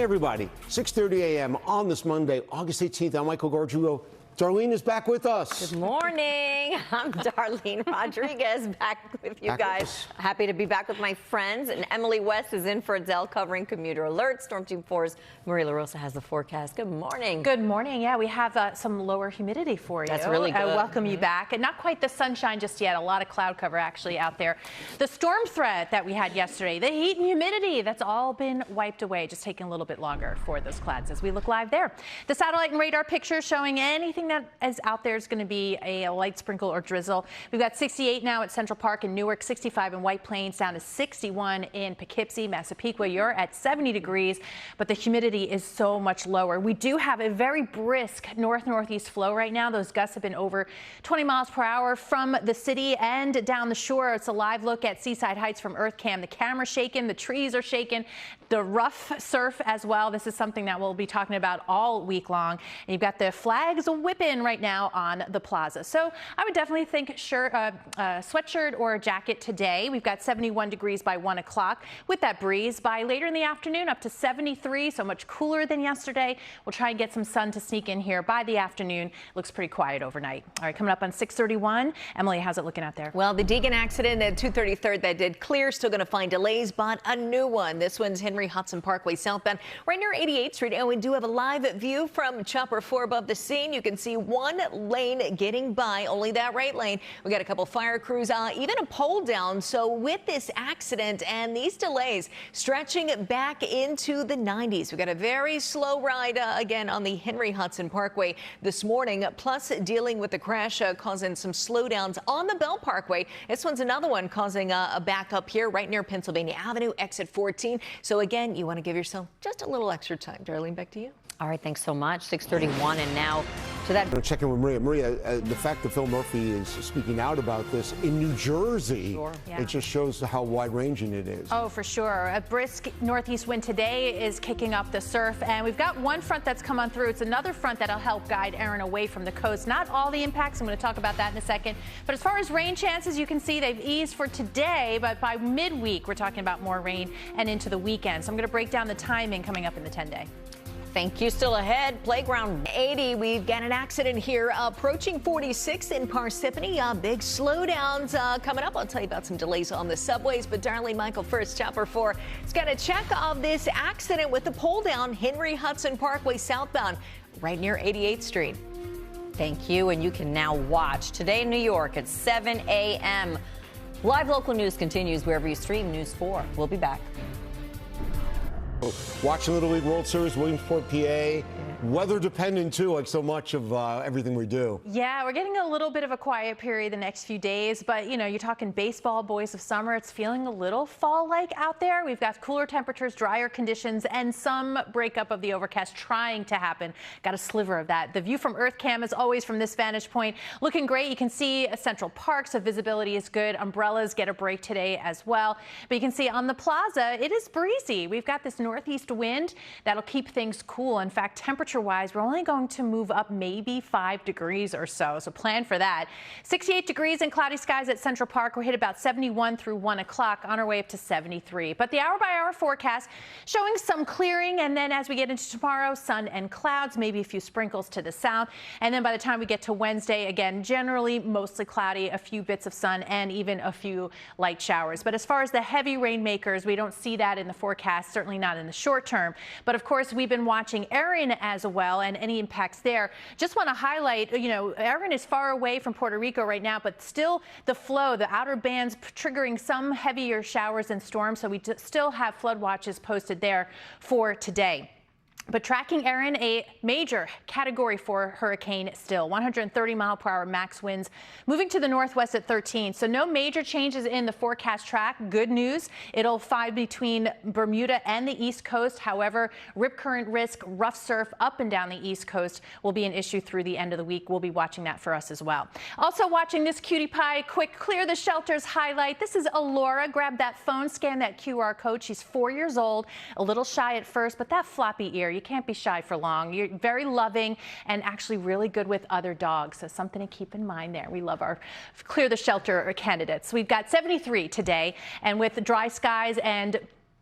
Hey everybody, 6:30 a.m. on this Monday, August 18th. I'm Michael Gargiulo. Darlene is back with us. Good morning. I'm Darlene Rodriguez, back with you guys. Happy to be back with my friends. And Emily West is in for Adele, covering Commuter Alert. Storm Team 4's LaRosa has the forecast. Good morning. Good morning. Yeah, we have some lower humidity for you. That's really good. Welcome you back. And not quite the sunshine just yet. A lot of cloud cover actually out there. The storm threat that we had yesterday, the heat and humidity, that's all been wiped away. Just taking a little bit longer for those clouds as we look live there. The satellite and radar picture showing anything that is out there is going to be a light sprinkle or drizzle. We've got 68 now at Central Park in Newark, 65 in White Plains, down to 61 in Poughkeepsie, Massapequa. You're at 70 degrees, but the humidity is so much lower. We do have a very brisk north-northeast flow right now. Those gusts have been over 20 miles per hour from the city and down the shore. It's a live look at Seaside Heights from EarthCam. The camera's shaking, the trees are shaking, the rough surf as well. This is something that we'll be talking about all week long. And you've got the flags whipping right now on the plaza. So I would definitely think sweatshirt or a jacket today. We've got 71 degrees by 1 o'clock with that breeze. By later in the afternoon, up to 73, so much cooler than yesterday. We'll try and get some sun to sneak in here by the afternoon. Looks pretty quiet overnight. All right, coming up on 6:31. Emily, how's it looking out there? Well, the Deegan accident at 233rd that did clear, still going to find delays, but a new one. This one's Henry Hudson Parkway southbound, right near 88th Street. And we do have a live view from Chopper 4 above the scene. You can see one lane getting by, only that right lane. We got a couple fire crews, even a pole down. So with this accident and these delays stretching back into the 90s, we got a very slow ride again on the Henry Hudson Parkway this morning, plus dealing with the crash causing some slowdowns on the Bell Parkway. This one's another one causing a backup here right near Pennsylvania Avenue, exit 14. So again, you want to give yourself just a little extra time. Darlene, back to you. All right, thanks so much. 6:31, and now to that. I'm going to check in with Maria. Maria, the fact that Phil Murphy is speaking out about this in New Jersey, it just shows how wide-ranging it is. Oh, for sure. A brisk northeast wind today is kicking up the surf, and we've got one front that's come on through. It's another front that'll help guide Erin away from the coast. Not all the impacts. I'm going to talk about that in a second. But as far as rain chances, you can see they've eased for today, but by midweek, we're talking about more rain and into the weekend. So I'm going to break down the timing coming up in the 10-day. Thank you. Still ahead, Playground 80. We've got an accident here approaching 46 in Parsippany. Big slowdowns coming up. I'll tell you about some delays on the subways. But Darlene, Michael, first, Chopper 4. It's got a check of this accident with the pole down Henry Hudson Parkway southbound right near 88th Street. Thank you. And you can now watch Today in New York at 7 a.m. Live local news continues wherever you stream News 4. We'll be back. Watching Little League World Series, Williamsport, PA. Weather dependent, too, like so much of everything we do. Yeah, we're getting a little bit of a quiet period the next few days, but, you know, you're talking baseball, boys of summer. It's feeling a little fall-like out there. We've got cooler temperatures, drier conditions, and some breakup of the overcast trying to happen. Got a sliver of that. The view from EarthCam, as always, from this vantage point, looking great. You can see Central Park, so visibility is good. Umbrellas get a break today as well. But you can see on the plaza, it is breezy. We've got this northeast wind that'll keep things cool. In fact, temperature-wise, we're only going to move up maybe 5 degrees or so plan for that. 68 degrees and cloudy skies at Central Park. We're hit about 71 through 1 o'clock, on our way up to 73. But the hour-by-hour forecast showing some clearing, and then as we get into tomorrow, sun and clouds, maybe a few sprinkles to the south. And then by the time we get to Wednesday, again, generally mostly cloudy, a few bits of sun, and even a few light showers. But as far as the heavy rainmakers, we don't see that in the forecast, certainly not in the short term. But of course, we've been watching Erin as well, and any impacts there. Just want to highlight, you know, Erin is far away from Puerto Rico right now, but still the flow, the outer bands triggering some heavier showers and storms. So we still have flood watches posted there for today. But tracking Erin, a major Category 4 hurricane still, 130-mile-per-hour max winds, moving to the northwest at 13. So no major changes in the forecast track. Good news. It'll fly between Bermuda and the East Coast. However, rip current risk, rough surf up and down the East Coast will be an issue through the end of the week. We'll be watching that for us as well. Also watching this cutie pie, quick clear the shelters highlight. This is Alora. Grab that phone, scan that QR code. She's 4 years old, a little shy at first, but that floppy ear, you can't be shy for long. You're very loving and actually really good with other dogs. So something to keep in mind there. We love our clear the shelter candidates. We've got 73 today, and with dry skies and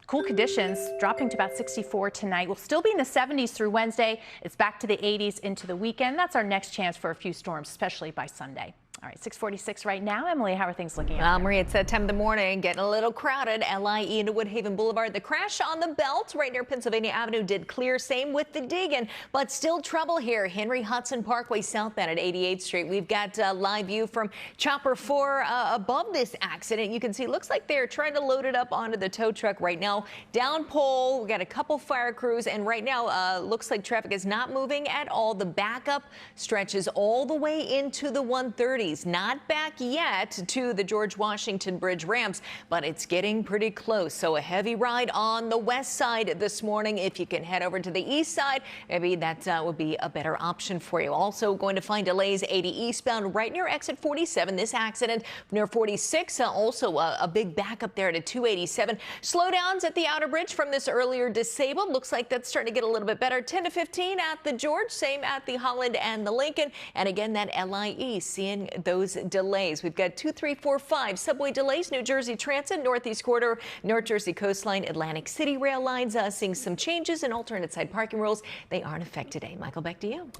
Cool conditions dropping to about 64 tonight. We'll still be in the 70s through Wednesday. It's back to the 80s into the weekend. That's our next chance for a few storms, especially by Sunday. All right, 6:46 right now. Emily, how are things looking? Maria, it's that time of the morning, getting a little crowded. LIE into Woodhaven Boulevard. The crash on the belt right near Pennsylvania Avenue did clear. Same with the Deegan, but still trouble here. Henry Hudson Parkway southbound at 88th Street. We've got live view from Chopper 4 above this accident. You can see, looks like they're trying to load it up onto the tow truck right now. Down pole, we got a couple fire crews, and right now looks like traffic is not moving at all. The backup stretches all the way into the 130. Not back yet to the George Washington Bridge ramps, but it's getting pretty close. So a heavy ride on the west side this morning. If you can head over to the east side, maybe that would be a better option for you. Also going to find delays 80 eastbound right near exit 47. This accident near 46, also a big backup there to 287. Slowdowns at the outer bridge from this earlier disabled. Looks like that's starting to get a little bit better. 10 to 15 at the George, same at the Holland and the Lincoln. And again, that LIE seeing those delays. We've got 2, 3, 4, 5 subway delays. New Jersey Transit, Northeast Corridor, North Jersey Coastline, Atlantic City rail lines seeing some changes in alternate side parking rules. They are in effect today. Michael, back to you.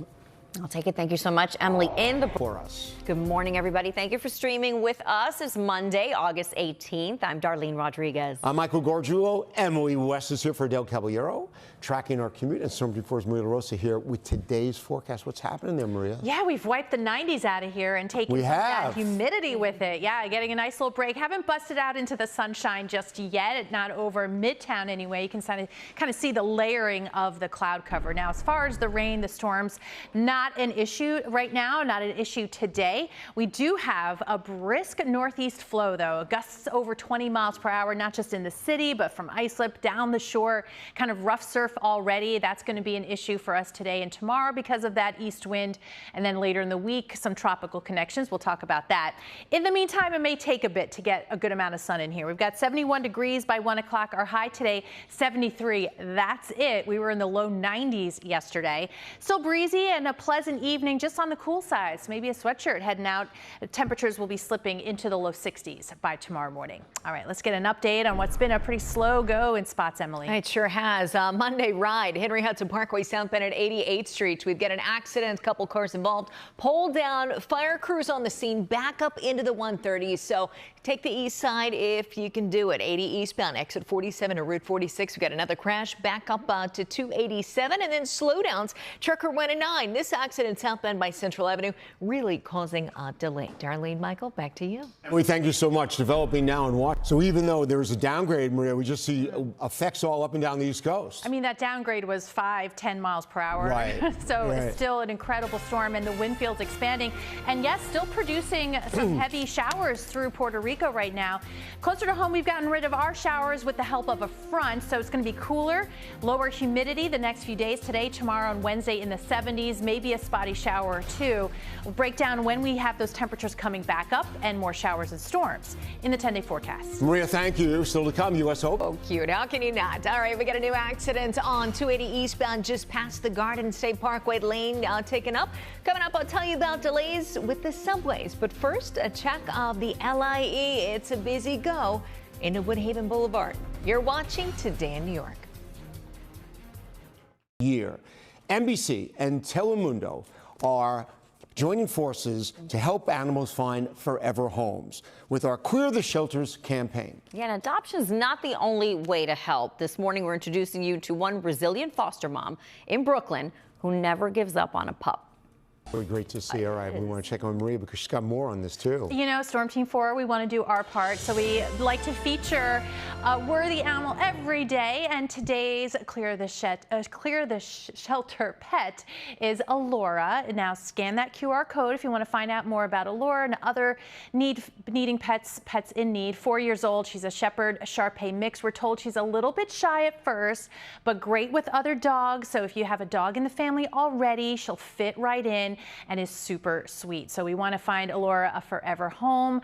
I'll take it. Thank you so much, Emily. In the For us. Good morning, everybody. Thank you for streaming with us. It's Monday, August 18th. I'm Darlene Rodriguez. I'm Michael Gargiulo. Emily West is here for Del Caballero, tracking our commute, and Storm 4's Maria LaRosa here with today's forecast. What's happening there, Maria? Yeah, we've wiped the 90s out of here and taken that humidity with it. Yeah, getting a nice little break. Haven't busted out into the sunshine just yet, not over Midtown anyway. You can kind of see the layering of the cloud cover. Now, as far as the rain, the storms, not an issue right now, not an issue today. We do have a brisk northeast flow, though. Gusts over 20 miles per hour, not just in the city, but from Islip down the shore, kind of rough surf already. That's going to be an issue for us today and tomorrow because of that east wind. And then later in the week, some tropical connections. We'll talk about that. In the meantime, it may take a bit to get a good amount of sun in here. We've got 71 degrees by 1 o'clock. Our high today, 73. That's it. We were in the low 90s yesterday. Still breezy and a pleasant evening, just on the cool side. So maybe a sweatshirt heading out. The temperatures will be slipping into the low 60s by tomorrow morning. All right, let's get an update on what's been a pretty slow go in spots, Emily. It sure has. Monday ride, Henry Hudson Parkway southbound at 88th Street. We've got an accident, a couple cars involved. Pole down, fire crews on the scene, back up into the 130s. So take the east side if you can do it. 80 eastbound, exit 47 to Route 46. We've got another crash back up to 287, and then slowdowns. Trucker 109. This accident southbound by Central Avenue really causing a delay. Darlene, Michael, back to you. We thank you so much. Developing now and watch. So even though there's a downgrade, Maria, we just see effects all up and down the East Coast. I mean, that downgrade was 5-10 miles per hour. Right. So it's still an incredible storm, and the wind field's expanding. And yes, still producing some heavy showers through Puerto Rico right now. Closer to home, we've gotten rid of our showers with the help of a front, so it's going to be cooler, lower humidity the next few days. Today, tomorrow, and Wednesday in the 70s, maybe a spotty shower or two. We'll break down when we have those temperatures coming back up and more showers and storms in the 10-day forecast. Maria, thank you. Still to come, U.S. Hope. Oh, cute. How can you not? All right, we got a new accident on 280 eastbound just past the Garden State Parkway lane taken up. Coming up, I'll tell you about delays with the subways. But first, a check of the LIE. It's a busy go into Woodhaven Boulevard. You're watching Today in New York. NBC and Telemundo are joining forces to help animals find forever homes with our Queer the Shelters campaign. Yeah, and adoption's not the only way to help. This morning, we're introducing you to one Brazilian foster mom in Brooklyn who never gives up on a pup. Really great to see her. All right, we want to check on Maria because she's got more on this too. You know, Storm Team 4, we want to do our part, so we like to feature a worthy animal every day. And today's Clear the Shelter pet is Allura. Now, scan that QR code if you want to find out more about Allura and other needing pets in need. 4 years old. She's a Shepherd Shar-Pei mix. We're told she's a little bit shy at first, but great with other dogs. So if you have a dog in the family already, she'll fit right in. and is super sweet. So we want to find Elora a forever home.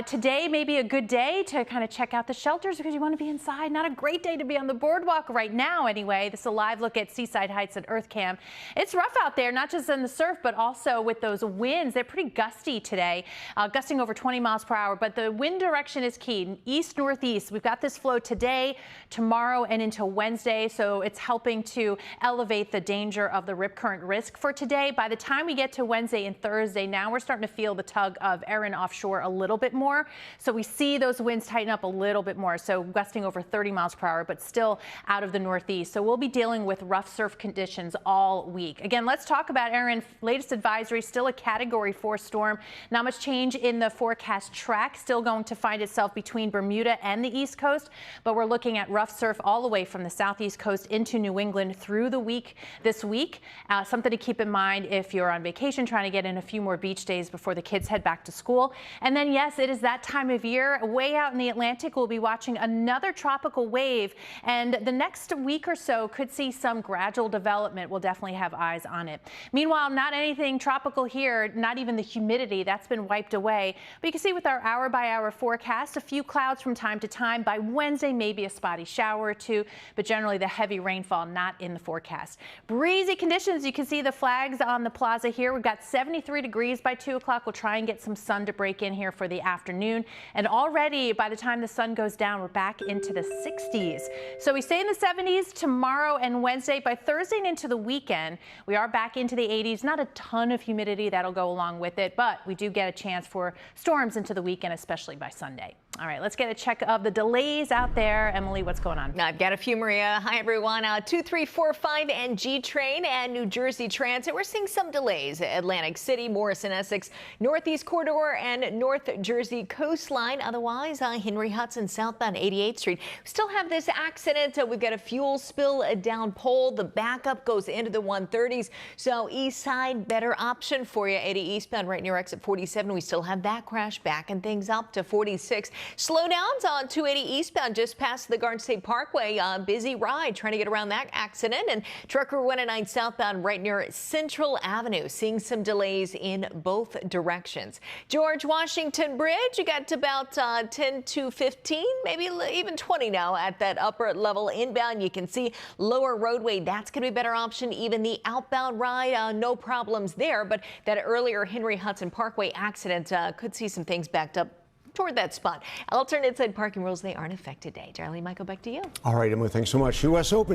Today may be a good day to kind of check out the shelters because you want to be inside. Not a great day to be on the boardwalk right now anyway. This is a live look at Seaside Heights and Earth Cam. It's rough out there, not just in the surf, but also with those winds. They're pretty gusty today, gusting over 20 miles per hour, but the wind direction is key. East-northeast. We've got this flow today, tomorrow, and into Wednesday, so it's helping to elevate the danger of the rip current risk for today. By the time we get to Wednesday and Thursday, now we're starting to feel the tug of Erin offshore a little bit more. So we see those winds tighten up a little bit more, so gusting over 30 miles per hour, but still out of the northeast. So we'll be dealing with rough surf conditions all week. Again, let's talk about Erin. Latest advisory, still a Category 4 storm. Not much change in the forecast track, still going to find itself between Bermuda and the East Coast, but we're looking at rough surf all the way from the southeast coast into New England through the week this week. Something to keep in mind if you're on vacation, trying to get in a few more beach days before the kids head back to school. And then, yes, it is that time of year. Way out in the Atlantic, we'll be watching another tropical wave, and the next week or so could see some gradual development. We'll definitely have eyes on it. Meanwhile, not anything tropical here, not even the humidity. That's been wiped away. But you can see with our hour-by-hour forecast, a few clouds from time to time. By Wednesday, maybe a spotty shower or two, but generally the heavy rainfall not in the forecast. Breezy conditions. You can see the flags on the plaza here. We've got 73 degrees by 2 o'clock. We'll try and get some sun to break in here for the afternoon. And already by the time the sun goes down, we're back into the 60s. So we stay in the 70s tomorrow and Wednesday. By Thursday and into the weekend, we are back into the 80s. Not a ton of humidity that'll go along with it, but we do get a chance for storms into the weekend, especially by Sunday. All right, let's get a check of the delays out there. Emily, what's going on? I've got a few, Maria. Hi, everyone. 2345 and G train and New Jersey Transit. We're seeing some delays. Atlantic City, Morrison, Essex, Northeast Corridor, and North Jersey coastline. Otherwise, Henry Hudson southbound 88th Street. We still have this accident. We've got a fuel spill down pole. The backup goes into the 130s. So east side, better option for you. 80 eastbound right near exit 47. We still have that crash backing things up to 46. Slowdowns on 280 eastbound just past the Garden State Parkway. Busy ride trying to get around that accident. And Trucker 109 southbound right near Central Avenue. Seeing some delays in both directions. George Washington Bridge, you got to about 10 to 15, maybe even 20 now at that upper level inbound. You can see lower roadway. That's going to be a better option. Even the outbound ride, no problems there. But that earlier Henry Hudson Parkway accident could see some things backed up toward that spot. Alternate side parking rules, they aren't affected today. Darlene, Michael, back to you. All right, Emily, thanks so much. U.S. Open.